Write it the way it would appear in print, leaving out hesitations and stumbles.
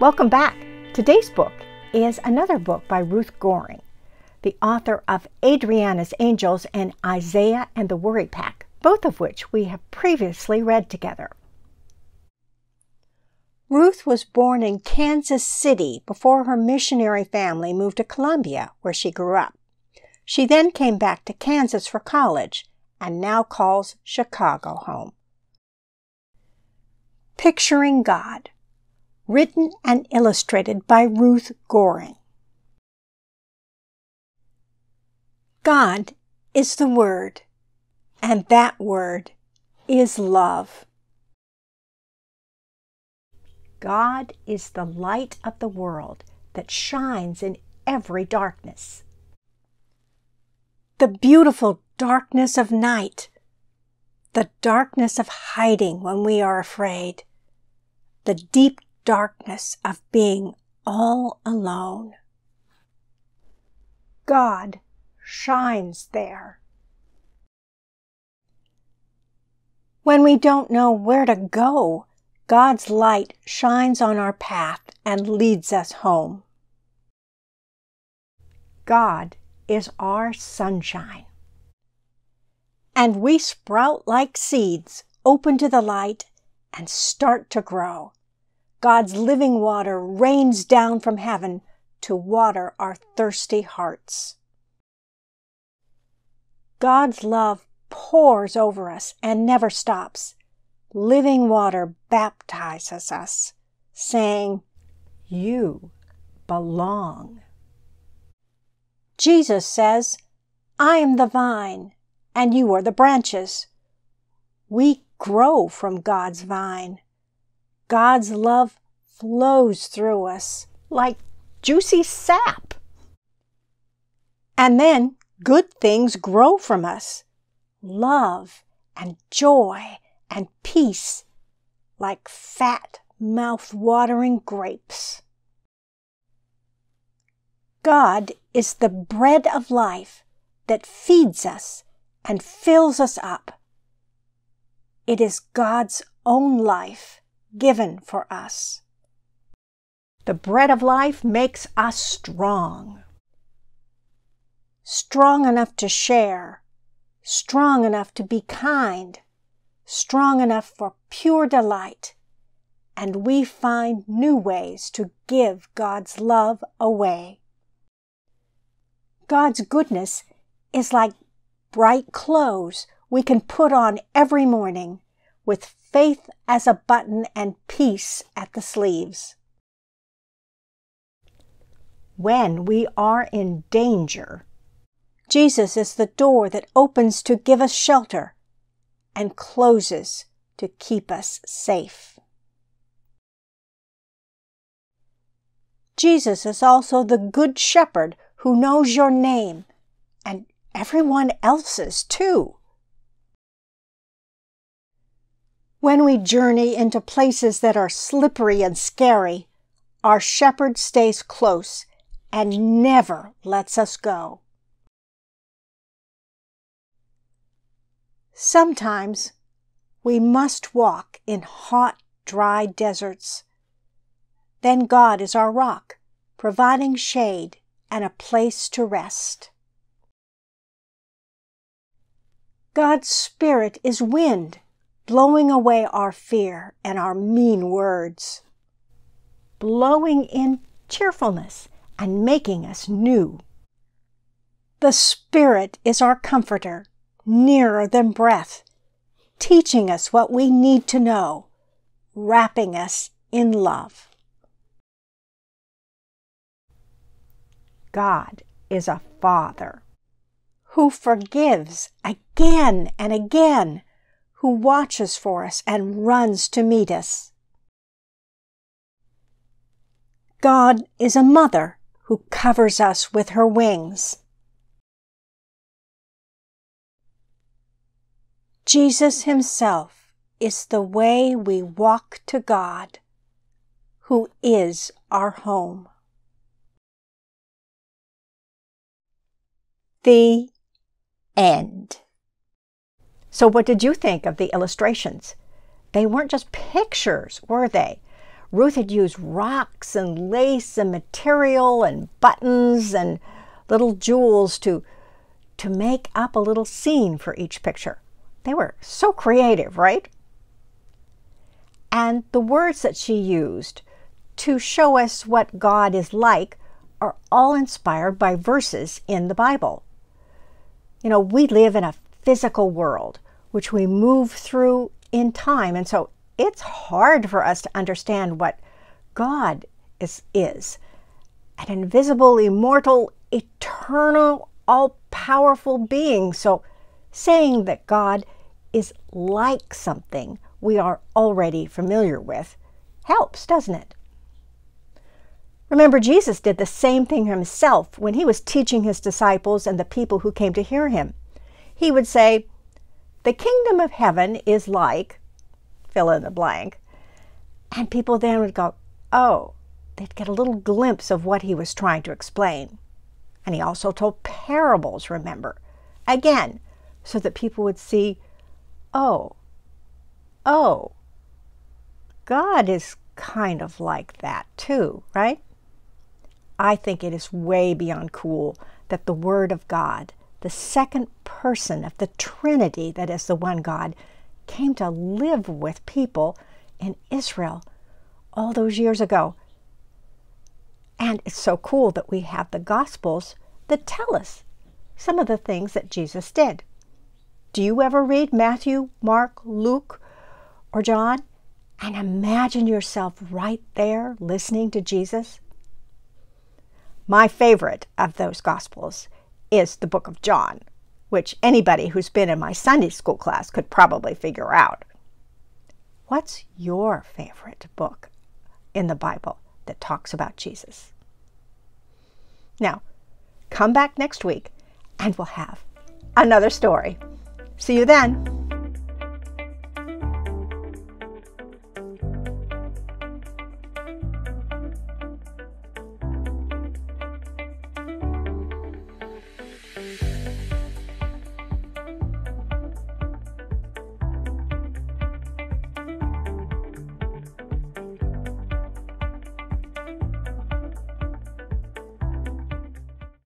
Welcome back. Today's book is another book by Ruth Goring, the author of Adriana's Angels and Isaiah and the Worry Pack, both of which we have previously read together. Ruth was born in Kansas City before her missionary family moved to Columbia, where she grew up. She then came back to Kansas for college and now calls Chicago home. Picturing God, written and illustrated by Ruth Goring. God is the Word, and that Word is love. God is the light of the world that shines in every darkness. The beautiful darkness of night, the darkness of hiding when we are afraid, the deep darkness of being all alone. God shines there. When we don't know where to go, God's light shines on our path and leads us home. God is our sunshine. And we sprout like seeds, open to the light, and start to grow. God's living water rains down from heaven to water our thirsty hearts. God's love pours over us and never stops. Living water baptizes us, saying, "You belong." Jesus says, "I am the vine, and you are the branches." We grow from God's vine. God's love flows through us like juicy sap. And then good things grow from us. Love and joy and peace, like fat, mouth-watering grapes. God is the bread of life that feeds us and fills us up. It is God's own life given for us. The bread of life makes us strong. Strong enough to share, strong enough to be kind, strong enough for pure delight, and we find new ways to give God's love away. God's goodness is like bright clothes we can put on every morning, with faith as a button and peace at the sleeves. When we are in danger, Jesus is the door that opens to give us shelter and closes to keep us safe. Jesus is also the Good Shepherd who knows your name and everyone else's too. When we journey into places that are slippery and scary, our shepherd stays close and never lets us go. Sometimes we must walk in hot, dry deserts. Then God is our rock, providing shade and a place to rest. God's Spirit is wind, blowing away our fear and our mean words, blowing in cheerfulness and making us new. The Spirit is our comforter, nearer than breath, teaching us what we need to know, wrapping us in love. God is a Father who forgives again and again, who watches for us and runs to meet us. God is a mother who covers us with her wings. Jesus himself is the way we walk to God, who is our home. The end. So what did you think of the illustrations? They weren't just pictures, were they? Ruth had used rocks and lace and material and buttons and little jewels to make up a little scene for each picture. They were so creative, right? And the words that she used to show us what God is like are all inspired by verses in the Bible. You know, we live in a physical world, which we move through in time, and so it's hard for us to understand what God is. An invisible, immortal, eternal, all-powerful being. So saying that God is like something we are already familiar with helps, doesn't it? Remember, Jesus did the same thing himself when he was teaching his disciples and the people who came to hear him. He would say, "The kingdom of heaven is like," fill in the blank. And people then would go, oh, they'd get a little glimpse of what he was trying to explain. And he also told parables, remember, again, so that people would see, oh, God is kind of like that too, right? I think it is way beyond cool that the Word of God, the second person of the Trinity that is the one God, came to live with people in Israel all those years ago. And it's so cool that we have the Gospels that tell us some of the things that Jesus did. Do you ever read Matthew, Mark, Luke, or John and imagine yourself right there listening to Jesus? My favorite of those Gospels is the book of John, which anybody who's been in my Sunday school class could probably figure out. What's your favorite book in the Bible that talks about Jesus? Now, come back next week and we'll have another story. See you then.